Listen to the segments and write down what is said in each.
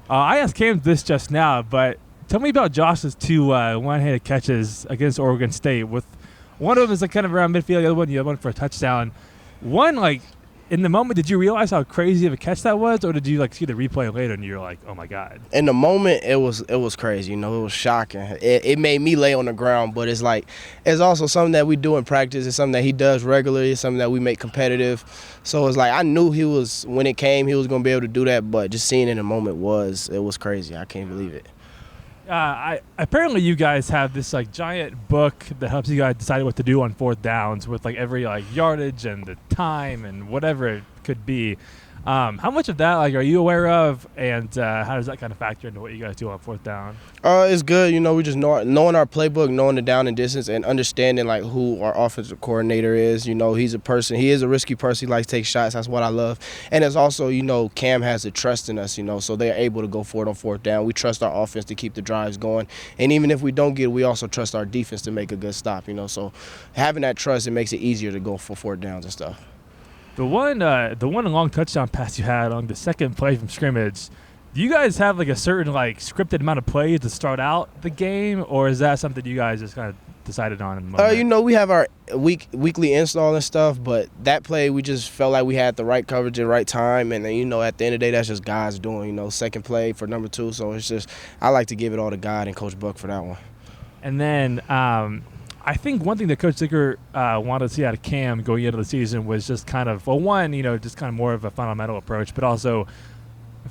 I asked Cam this just now, but tell me about Josh's two one-handed catches against Oregon State. With one of them is like kind of around midfield, the other one for a touchdown. One, like, in the moment, did you realize how crazy of a catch that was, or did you like see the replay later and you're like, oh my god? In the moment, it was crazy. It was shocking. It made me lay on the ground, but it's also something that we do in practice. It's something that he does regularly. It's something that we make competitive. So it's like I knew when it came, he was gonna be able to do that, but just seeing it in the moment it was crazy. I can't believe it. Apparently you guys have this like giant book that helps you guys decide what to do on fourth downs with like every like yardage and the time and whatever it could be. How much of that like are you aware of, and how does that kind of factor into what you guys do on fourth down? It's good. We just knowing our playbook, knowing the down and distance, and understanding like who our offensive coordinator is. He's a person. He is a risky person. He likes to take shots. That's what I love. And it's also Cam has the trust in us. So they're able to go for it on fourth down. We trust our offense to keep the drives going, and even if we don't get it, we also trust our defense to make a good stop. So having that trust, it makes it easier to go for fourth downs and stuff. The one long touchdown pass you had on the second play from scrimmage, do you guys have like a certain like scripted amount of plays to start out the game, or is that something you guys just kind of decided on in the moment? We have our weekly install and stuff, but that play we just felt like we had the right coverage at the right time, and then at the end of the day that's just guys doing second play for number 2. So it's just I like to give it all to God and Coach Buck for that one. And then I think one thing that Coach Zicker wanted to see out of Cam going into the season was just kind of, just kind of more of a fundamental approach, but also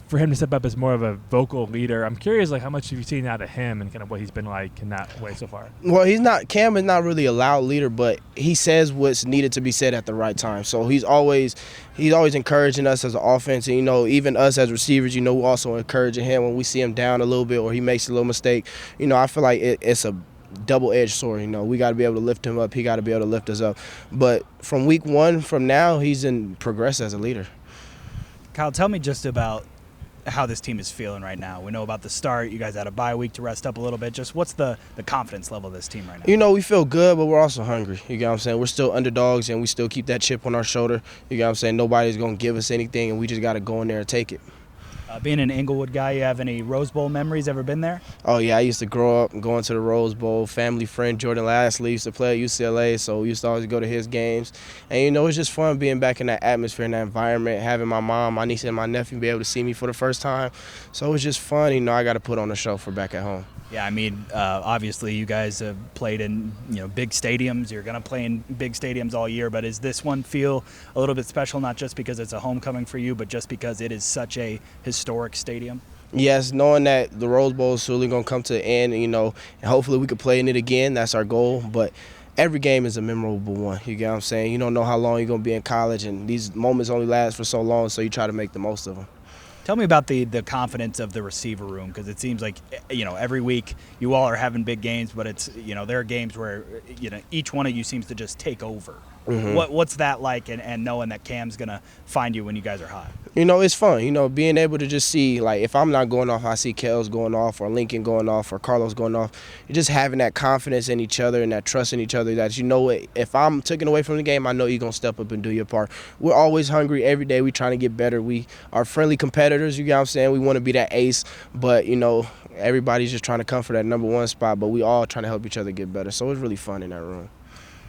for him to step up as more of a vocal leader. I'm curious, like, how much have you seen out of him and kind of what he's been like in that way so far? Well, Cam is not really a loud leader, but he says what's needed to be said at the right time. So he's always encouraging us as an offense, and even us as receivers, we're also encouraging him when we see him down a little bit or he makes a little mistake. I feel like it's a double-edged sword. We got to be able to lift him up. He got to be able to lift us up. But from week 1 from now, he's in progress as a leader. Kyle, tell me just about how this team is feeling right now. We know about the start. You guys had a bye week to rest up a little bit. Just what's the confidence level of this team right now? We feel good, but we're also hungry. You get what I'm saying? We're still underdogs, and we still keep that chip on our shoulder. You get what I'm saying? Nobody's going to give us anything, and we just got to go in there and take it. Being an Inglewood guy, you have any Rose Bowl memories? Ever been there? Oh, yeah. I used to grow up going to the Rose Bowl. Family friend Jordan Lasley used to play at UCLA, so we used to always go to his games. And, it's just fun being back in that atmosphere, in that environment, having my mom, my niece, and my nephew be able to see me for the first time. So it was just fun. I got to put on a show for back at home. Yeah, I mean, obviously you guys have played in big stadiums. You're going to play in big stadiums all year, but does this one feel a little bit special, not just because it's a homecoming for you, but just because it is such a historic stadium? Yes, knowing that the Rose Bowl is surely going to come to an end, and hopefully we can play in it again. That's our goal, but every game is a memorable one. You get what I'm saying? You don't know how long you're going to be in college, and these moments only last for so long, so you try to make the most of them. Tell me about the confidence of the receiver room, because it seems like every week you all are having big games, but it's there are games where each one of you seems to just take over. Mm-hmm. What's that like, and knowing that Cam's gonna find you when you guys are hot? It's fun. Being able to just see, like, if I'm not going off, I see Kels going off, or Lincoln going off, or Carlos going off. You're just having that confidence in each other and that trust in each other that if I'm taken away from the game, I know you're gonna step up and do your part. We're always hungry every day. We trying to get better. We are friendly competitors. You get what I'm saying? We want to be that ace, but everybody's just trying to come for that number 1 spot. But we all trying to help each other get better. So it's really fun in that room.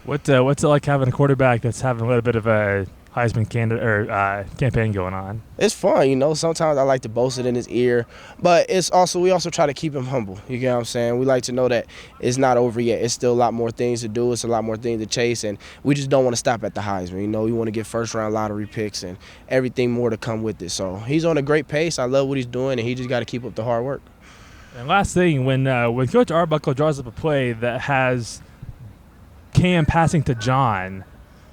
What's it like having a quarterback that's having a little bit of a Heisman candidate or campaign going on? It's fun, Sometimes I like to boast it in his ear, but we also try to keep him humble. You get what I'm saying? We like to know that it's not over yet. It's still a lot more things to do. It's a lot more things to chase, and we just don't want to stop at the Heisman. We want to get first-round lottery picks and everything more to come with it. So he's on a great pace. I love what he's doing, and he just got to keep up the hard work. And last thing, when Coach Arbuckle draws up a play that has Cam passing to John,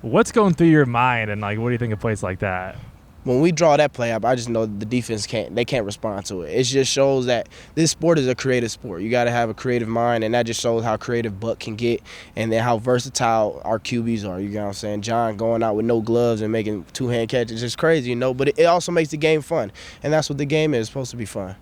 what's going through your mind, and what do you think of plays like that? When we draw that play up, I just know the defense can't respond to it. It just shows that this sport is a creative sport. You got to have a creative mind, and that just shows how creative Buck can get, and then how versatile our QBs are. You know what I'm saying? John going out with no gloves and making 2-hand catches is crazy, but it also makes the game fun, and that's what the game is. It's supposed to be fun.